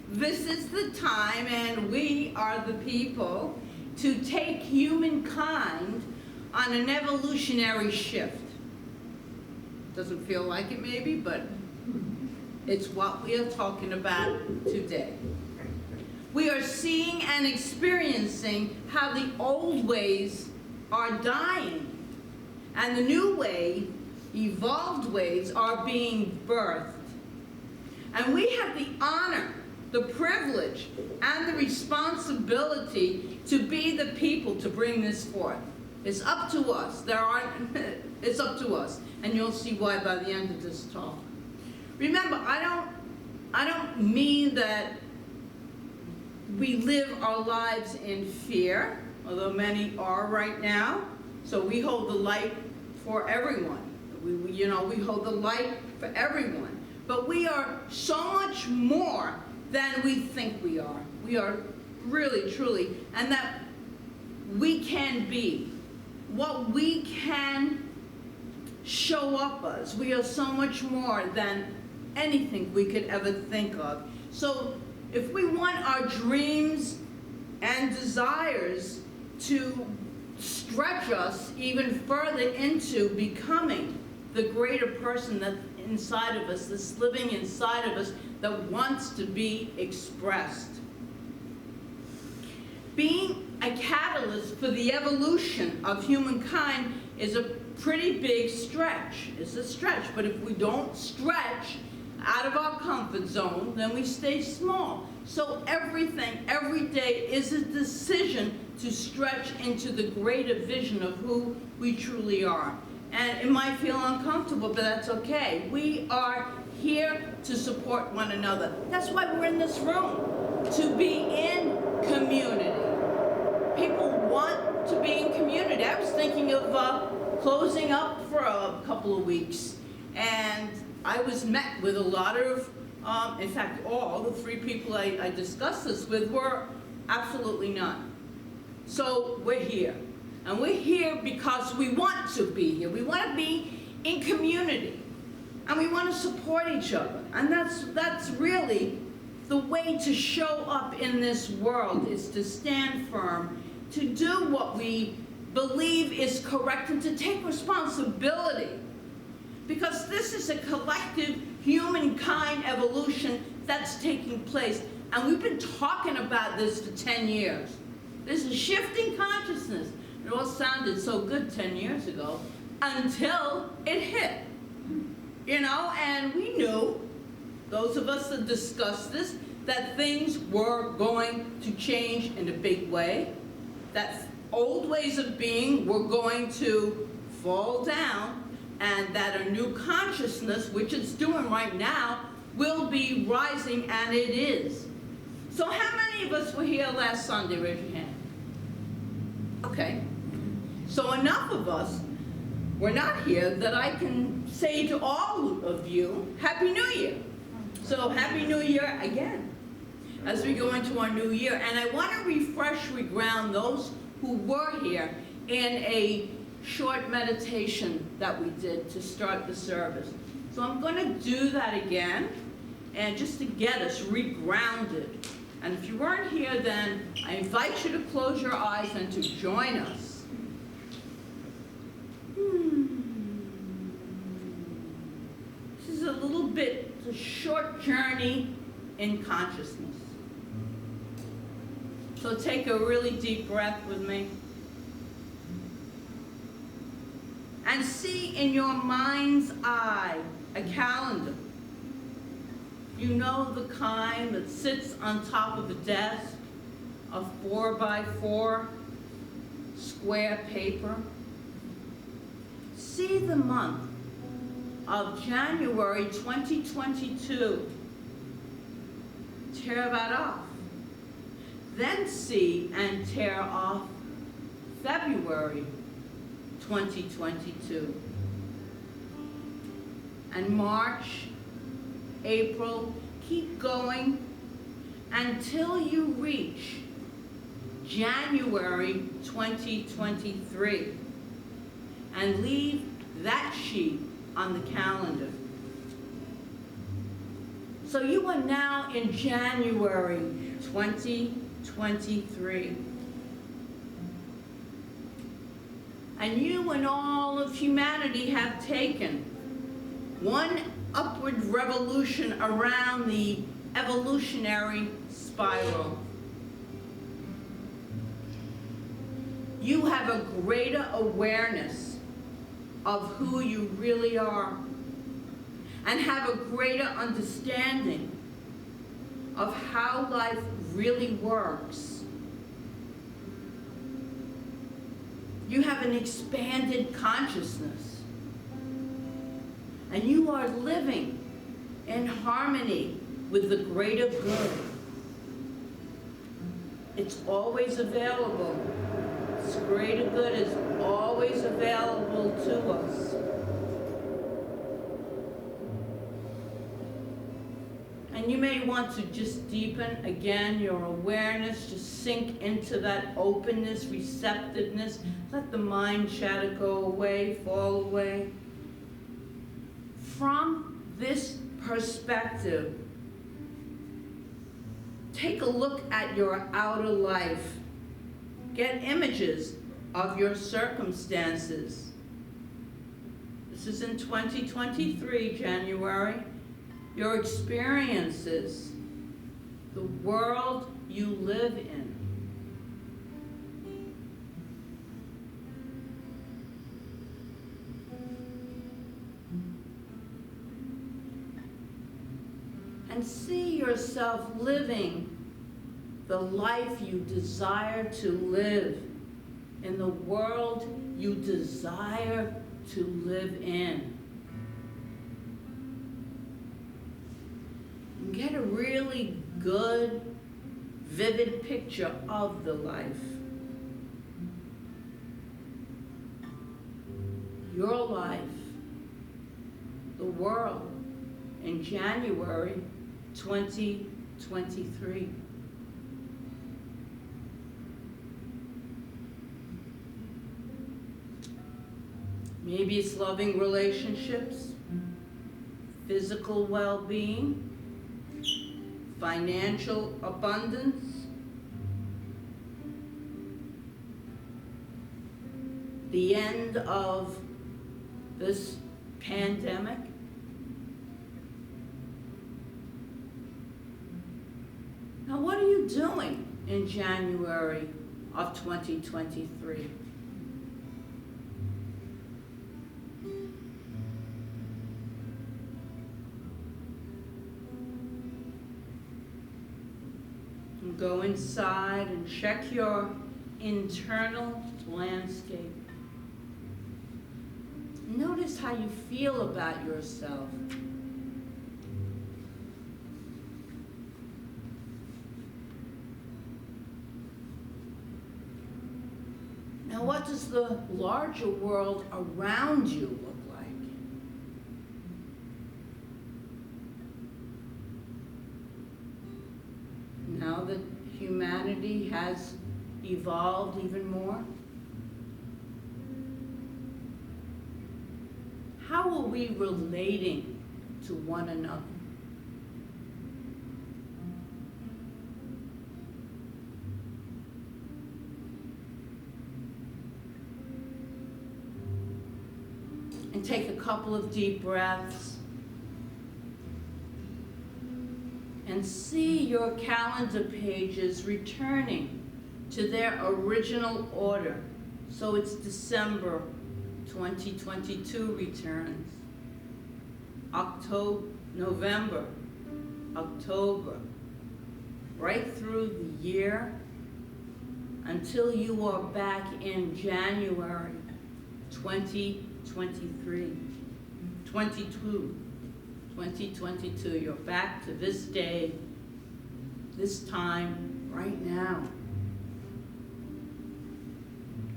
This is the time, and we are the people to take humankind on an evolutionary shift. Doesn't feel like it maybe, but it's what we are talking about today. We are seeing and experiencing how the old ways are dying, and the new way, evolved ways, are being birthed. And we have the honor, the privilege, and the responsibility to be the people to bring this forth. It's up to us. It's up to us. And you'll see why by the end of this talk. Remember, I don't mean that we live our lives in fear, although many are right now. So we hold the light for everyone. We hold the light for everyone. But we are so much more than we think we are. We are really, truly, and that we can be what we can show up as. We are so much more than anything we could ever think of. So if we want our dreams and desires to stretch us even further into becoming the greater person that's inside of us, that's living inside of us, that wants to be expressed. Being a catalyst for the evolution of humankind is a pretty big stretch. It's a stretch, but if we don't stretch out of our comfort zone, then we stay small. So everything, every day, is a decision to stretch into the greater vision of who we truly are. And it might feel uncomfortable, but that's okay. We are here to support one another. That's why we're in this room, to be in community. People want to be in community. I was thinking of closing up for a couple of weeks, and I was met with a lot of, in fact, all the three people I discussed this with were absolutely none. So we're here. And we're here because we want to be here. We want to be in community. And we want to support each other. And that's really the way to show up in this world, is to stand firm, to do what we believe is correct, and to take responsibility. Because this is a collective humankind evolution that's taking place. And we've been talking about this for 10 years. There's a shifting consciousness. It all sounded so good 10 years ago until it hit, and we knew, those of us that discussed this, that things were going to change in a big way, that old ways of being were going to fall down, and that a new consciousness, which it's doing right now, will be rising, and it is. So how many of us were here last Sunday? Raise your hand. Okay. So enough of us were not here that I can say to all of you, Happy New Year. So Happy New Year again, as we go into our new year. And I want to refresh, reground those who were here in a short meditation that we did to start the service. So I'm going to do that again, and just to get us regrounded. And if you weren't here then, I invite you to close your eyes and to join us. This is a little bit, a short journey in consciousness. So take a really deep breath with me. And see in your mind's eye a calendar. You know, the kind that sits on top of a desk of 4x4 square paper. See the month of January 2022. Tear that off. Then see and tear off February 2022. And March, April, keep going until you reach January 2023, and leave that sheet on the calendar. So you are now in January 2023. And you and all of humanity have taken one upward revolution around the evolutionary spiral. You have a greater awareness of who you really are and have a greater understanding of how life really works. You have an expanded consciousness, and you are living in harmony with the greater good. It's always available. This greater good is always available to us. And you may want to just deepen again your awareness, just sink into that openness, receptiveness. Let the mind chatter go away, fall away. From this perspective, take a look at your outer life. Get images of your circumstances. This is in 2023, January. Your experiences, the world you live in. And see yourself living the life you desire to live in the world you desire to live in. And get a really good, vivid picture of the life. Your life, the world, in January 2023. Maybe it's loving relationships, physical well-being, financial abundance, the end of this pandemic. Now, what are you doing in January of 2023? Go inside and check your internal landscape. Notice how you feel about yourself. Now, what does the larger world around you look like? Now that humanity has evolved even more, how are we relating to one another? And take a couple of deep breaths. And see your calendar pages returning to their original order. So it's December 2022 returns. November, October, right through the year until you are back in January 2023, 2022, you're back to this day, this time, right now.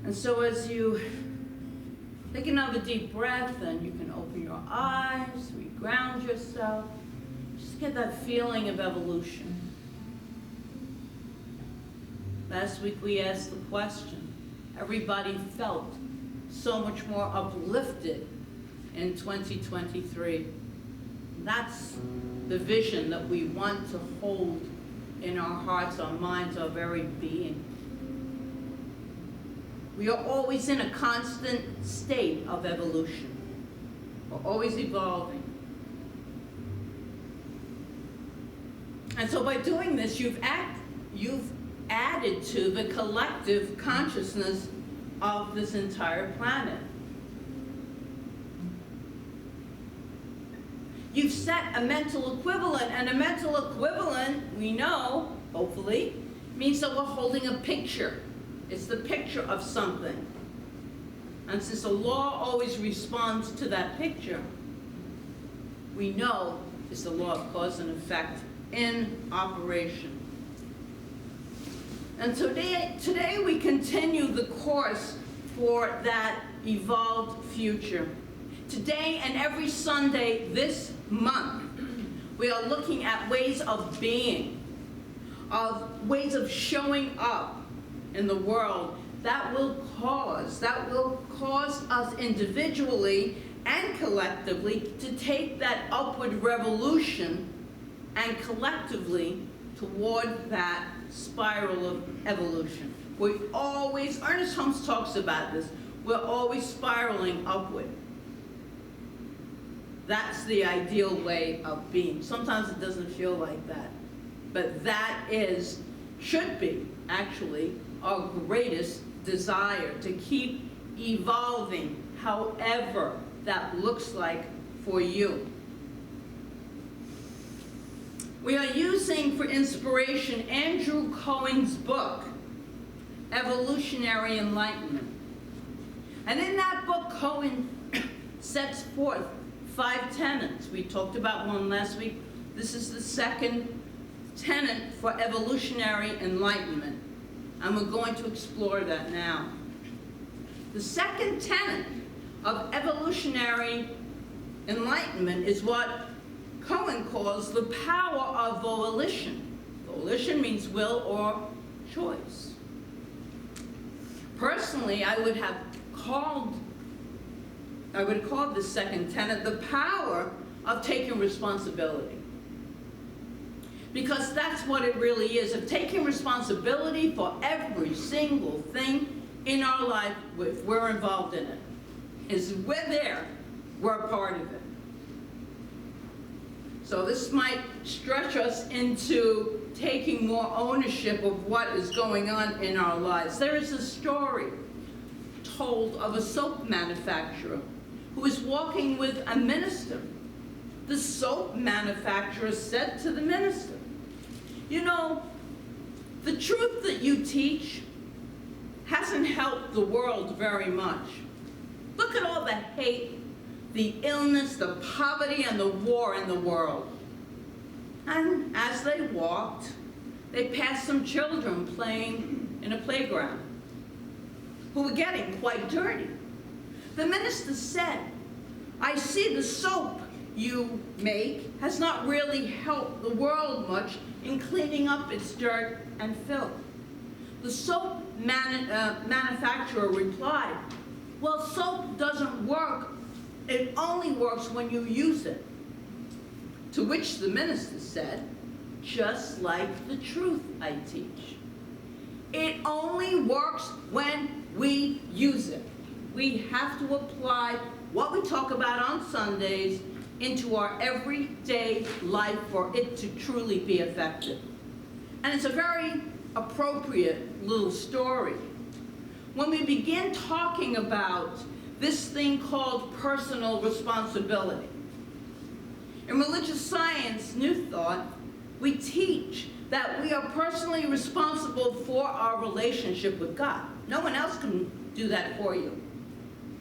And so as you take another deep breath, and you can open your eyes, re-ground yourself, just get that feeling of evolution. Last week we asked the question, everybody felt so much more uplifted in 2023. That's the vision that we want to hold in our hearts, our minds, our very being. We are always in a constant state of evolution. We're always evolving. And so by doing this, you've added to the collective consciousness of this entire planet. You've set a mental equivalent, and a mental equivalent, we know, hopefully, means that we're holding a picture. It's the picture of something. And since the law always responds to that picture, we know it's the law of cause and effect in operation. And today we continue the course for that evolved future. Today and every Sunday this month, we are looking at ways of being, of ways of showing up in the world that will cause us individually and collectively to take that upward revolution and collectively toward that spiral of evolution. Ernest Holmes talks about this, we're always spiraling upward. That's the ideal way of being. Sometimes it doesn't feel like that, but that should be actually our greatest desire, to keep evolving however that looks like for you. We are using for inspiration Andrew Cohen's book, Evolutionary Enlightenment. And in that book, Cohen sets forth 5 tenets. We talked about one last week. This is the second tenet for evolutionary enlightenment. And we're going to explore that now. The second tenet of evolutionary enlightenment is what Cohen calls the power of volition. Volition means will or choice. Personally, I would have called this second tenet the power of taking responsibility. Because that's what it really is, of taking responsibility for every single thing in our life if we're involved in it. We're there, we're a part of it. So this might stretch us into taking more ownership of what is going on in our lives. There is a story told of a soap manufacturer who was walking with a minister. The soap manufacturer said to the minister, "You know, the truth that you teach hasn't helped the world very much. Look at all the hate, the illness, the poverty, and the war in the world." And as they walked, they passed some children playing in a playground who were getting quite dirty. The minister said, "I see the soap you make has not really helped the world much in cleaning up its dirt and filth." The soap manufacturer replied, "Well, soap doesn't work. It only works when you use it." To which the minister said, "Just like the truth I teach. It only works when we use it. We have to apply what we talk about on Sundays into our everyday life for it to truly be effective." And it's a very appropriate little story. When we begin talking about this thing called personal responsibility, in religious science, New Thought, we teach that we are personally responsible for our relationship with God. No one else can do that for you.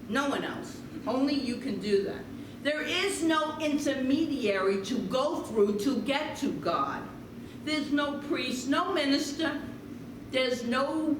No one else. Only you can do that. There is no intermediary to go through to get to God. There's no priest, no minister. There's no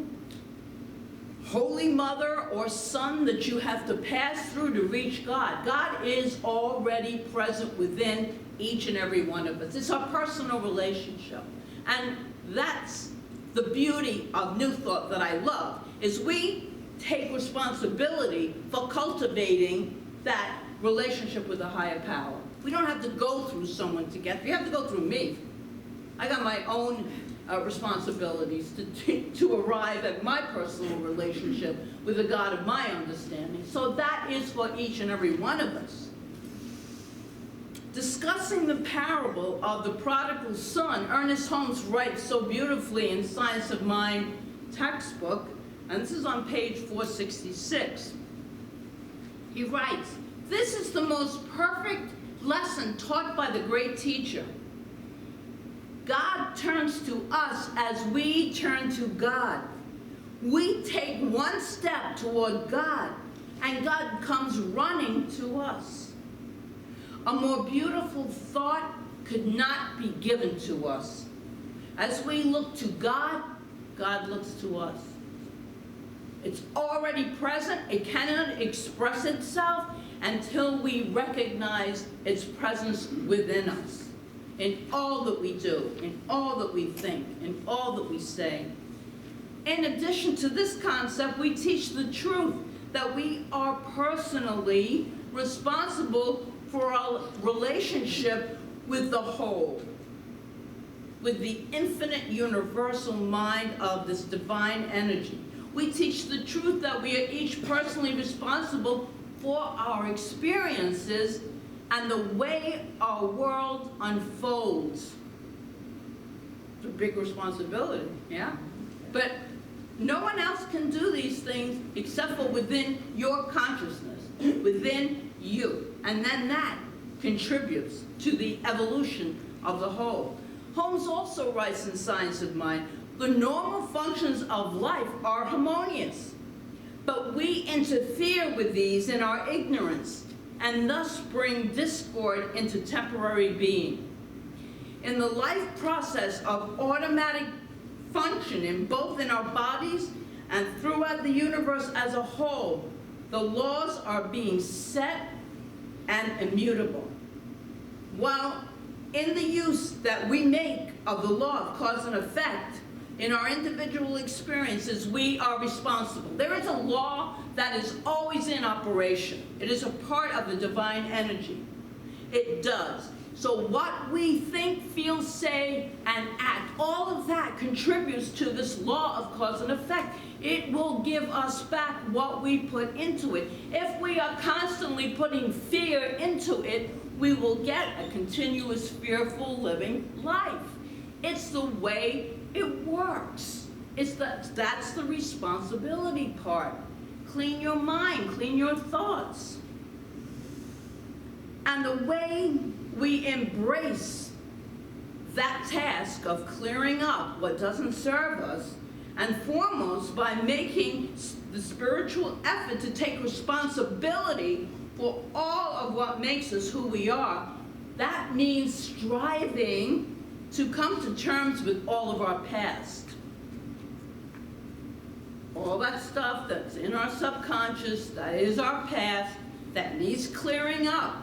holy mother or son that you have to pass through to reach God. God is already present within each and every one of us. It's our personal relationship. And that's the beauty of New Thought that I love, is we take responsibility for cultivating that relationship with a higher power. We don't have to go through someone to get there. You have to go through me. I got my own responsibilities to arrive at my personal relationship with the God of my understanding. So that is for each and every one of us. Discussing the parable of the prodigal son, Ernest Holmes writes so beautifully in Science of Mind textbook, and this is on page 466. He writes, "This is the most perfect lesson taught by the great teacher. God turns to us as we turn to God. We take one step toward God, and God comes running to us. A more beautiful thought could not be given to us. As we look to God, God looks to us. It's already present. It cannot express itself until we recognize its presence within us, in all that we do, in all that we think, in all that we say. In addition to this concept, we teach the truth that we are personally responsible for our relationship with the whole, with the infinite universal mind of this divine energy. We teach the truth that we are each personally responsible for our experiences and the way our world unfolds. It's a big responsibility, yeah? But no one else can do these things except for within your consciousness, within you. And then that contributes to the evolution of the whole. Holmes also writes in Science of Mind, the normal functions of life are harmonious, but we interfere with these in our ignorance and thus bring discord into temporary being. In the life process of automatic functioning, both in our bodies and throughout the universe as a whole, the laws are being set and immutable. While in the use that we make of the law of cause and effect, in our individual experiences, we are responsible. There is a law that is always in operation. It is a part of the divine energy. It does. So what we think, feel, say, and act, all of that contributes to this law of cause and effect. It will give us back what we put into it. If we are constantly putting fear into it, we will get a continuous fearful living life. It's the way it works. That's the responsibility part. Clean your mind, clean your thoughts. And the way we embrace that task of clearing up what doesn't serve us, and foremost by making the spiritual effort to take responsibility for all of what makes us who we are, that means striving to come to terms with all of our past. All that stuff that's in our subconscious, that is our past, that needs clearing up.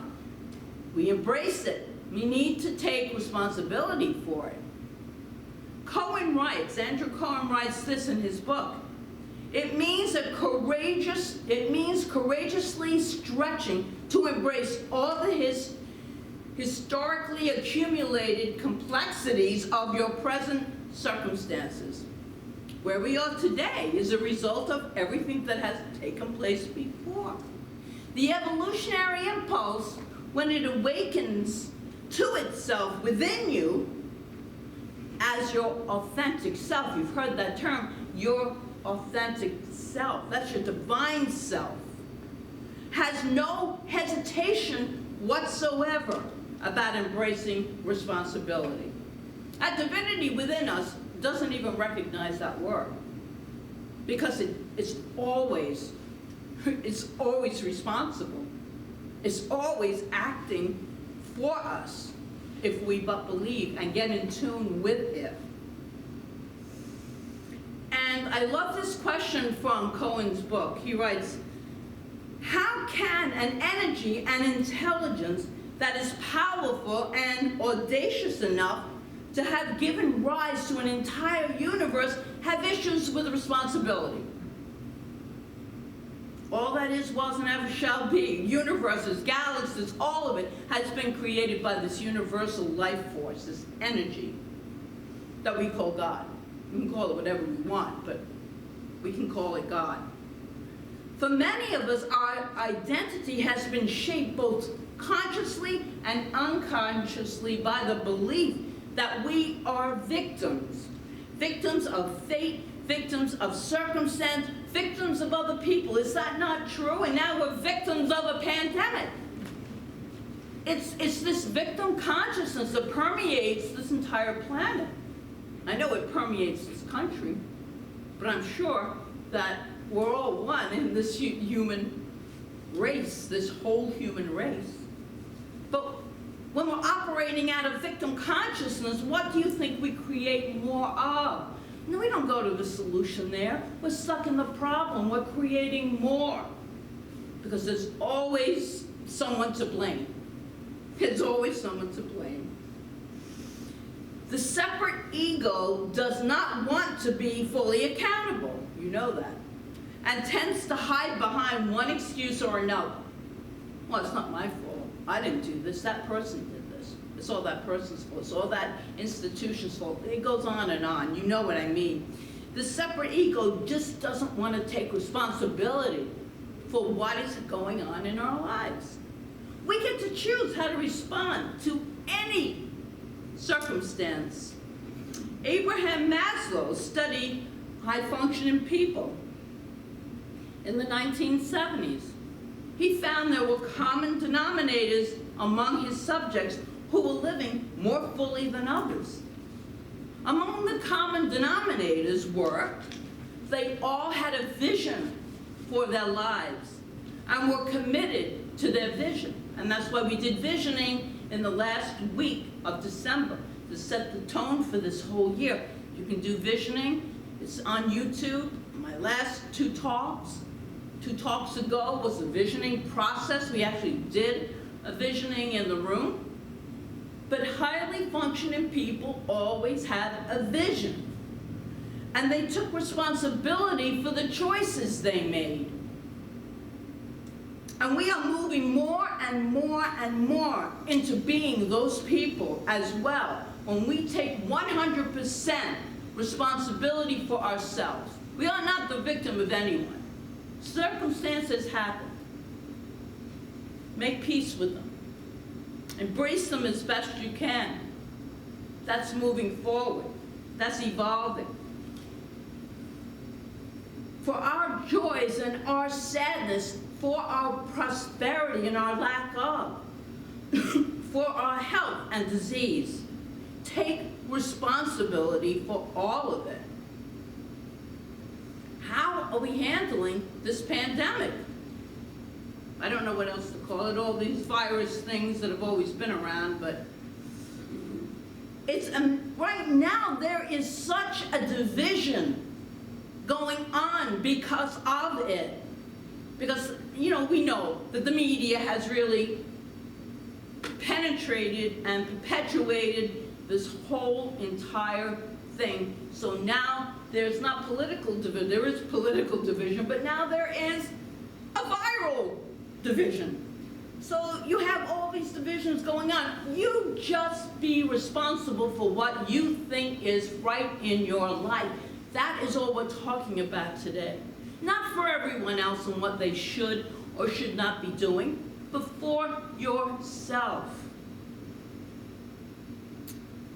We embrace it. We need to take responsibility for it. Andrew Cohen writes this in his book. It means courageously stretching to embrace all his historically accumulated complexities of your present circumstances. Where we are today is a result of everything that has taken place before. The evolutionary impulse, when it awakens to itself within you as your authentic self, you've heard that term, your authentic self, that's your divine self, has no hesitation whatsoever about embracing responsibility. That divinity within us doesn't even recognize that word, because it's always responsible. It's always acting for us if we but believe and get in tune with it. And I love this question from Cohen's book. He writes, how can an energy and intelligence that is powerful and audacious enough to have given rise to an entire universe have issues with responsibility? All that is, was, and ever shall be, universes, galaxies, all of it has been created by this universal life force, this energy that we call God. We can call it whatever we want, but we can call it God. For many of us, our identity has been shaped both consciously and unconsciously by the belief that we are victims. Victims of fate, victims of circumstance, victims of other people. Is that not true? And now we're victims of a pandemic. It's this victim consciousness that permeates this entire planet. I know it permeates this country, but I'm sure that we're all one in this human race, this whole human race. But when we're operating out of victim consciousness, what do you think we create more of? No, we don't go to the solution there. We're stuck in the problem. We're creating more. Because there's always someone to blame. There's always someone to blame. The separate ego does not want to be fully accountable. You know that. And tends to hide behind one excuse or another. Well, it's not my fault. I didn't do this. That person did this. It's all that person's fault. It's all that institution's fault. It goes on and on. You know what I mean. The separate ego just doesn't want to take responsibility for what is going on in our lives. We get to choose how to respond to any circumstance. Abraham Maslow studied high-functioning people in the 1970s. He found there were common denominators among his subjects who were living more fully than others. Among the common denominators were they all had a vision for their lives and were committed to their vision. And that's why we did visioning in the last week of December to set the tone for this whole year. You can do visioning. It's on YouTube. My last two talks ago was the visioning process. We actually did a visioning in the room. But highly functioning people always had a vision. And they took responsibility for the choices they made. And we are moving more and more and more into being those people as well, when we take 100% responsibility for ourselves. We are not the victim of anyone. Circumstances happen. Make peace with them. Embrace them as best you can. That's moving forward. That's evolving. For our joys and our sadness, for our prosperity and our lack of, for our health and disease, take responsibility for all of it. How are we handling this pandemic? I don't know what else to call it, all these virus things that have always been around, but it's right now there is such a division going on because of it. Because, you know, we know that the media has really penetrated and perpetuated this whole entire thing. So now there's not political division, there is political division, but now there is a viral division. So you have all these divisions going on. You just be responsible for what you think is right in your life. That is all we're talking about today. Not for everyone else and what they should or should not be doing, but for yourself.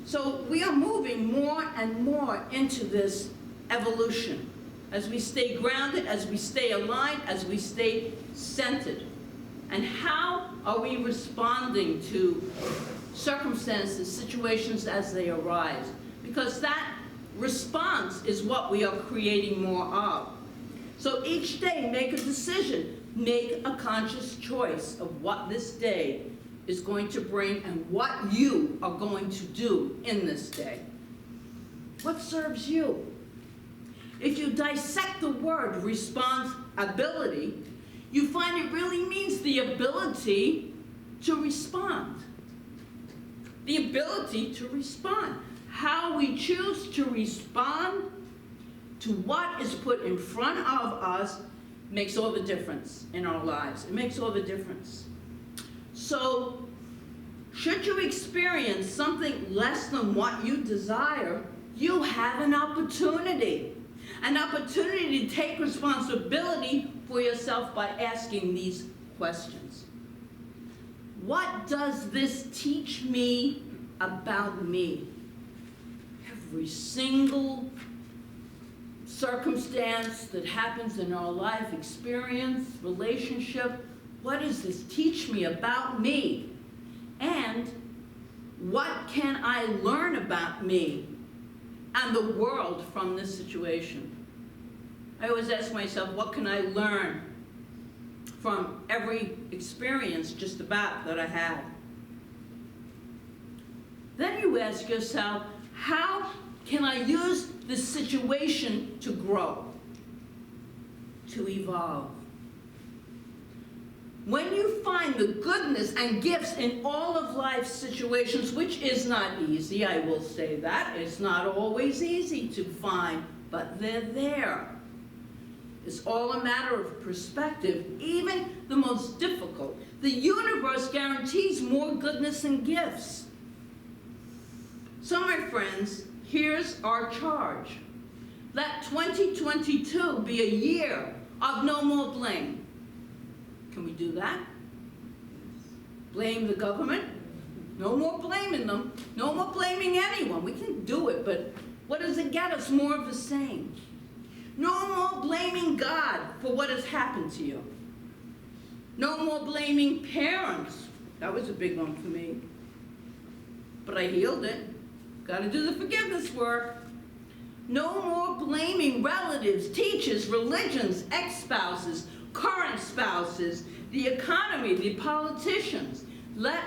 So we are moving more and more into this evolution as we stay grounded, as we stay aligned, as we stay centered. And how are we responding to circumstances, situations as they arise? Because that response is what we are creating more of. So each day, make a decision. Make a conscious choice of what this day is going to bring and what you are going to do in this day. What serves you? If you dissect the word responsibility, you find it really means the ability to respond. The ability to respond. How we choose to respond to what is put in front of us makes all the difference in our lives. It makes all the difference. So, should you experience something less than what you desire, you have an opportunity. An opportunity to take responsibility for yourself by asking these questions. What does this teach me about me? Every single circumstance that happens in our life, experience, relationship, what does this teach me about me? And what can I learn about me and the world from this situation? I always ask myself, what can I learn from every experience just about that I had? Then you ask yourself, how can I use this situation to grow, to evolve? When you find the goodness and gifts in all of life's situations, which is not easy, I will say that. It's not always easy to find, but they're there. It's all a matter of perspective, even the most difficult. The universe guarantees more goodness and gifts. So, my friends, here's our charge. Let 2022 be a year of no more blame. Can we do that? Blame the government? No more blaming them. No more blaming anyone. We can do it, but what does it get us? More of the same. No more blaming God for what has happened to you. No more blaming parents. That was a big one for me. But I healed it. Got to do the forgiveness work. No more blaming relatives, teachers, religions, ex-spouses, current spouses, the economy, the politicians. Let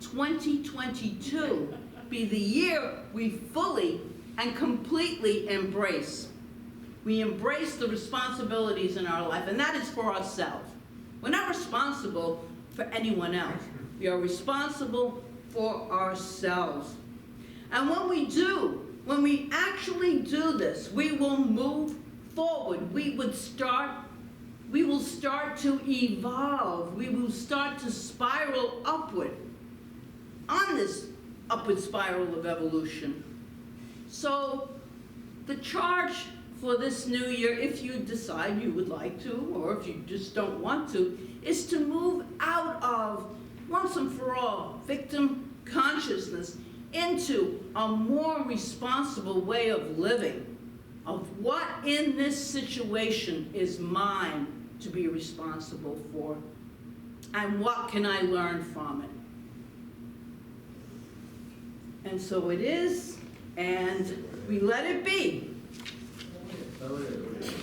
2022 be the year we fully and completely embrace. We embrace the responsibilities in our life, and that is for ourselves. We're not responsible for anyone else. We are responsible for ourselves. And when we actually do this, we will move forward. We will start to evolve. We will start to spiral upward on this upward spiral of evolution. So the charge for this new year, if you decide you would like to, or if you just don't want to, is to move out of, once and for all, victim consciousness into a more responsible way of living, of what in this situation is mine to be responsible for, and what can I learn from it. And so it is, and we let it be.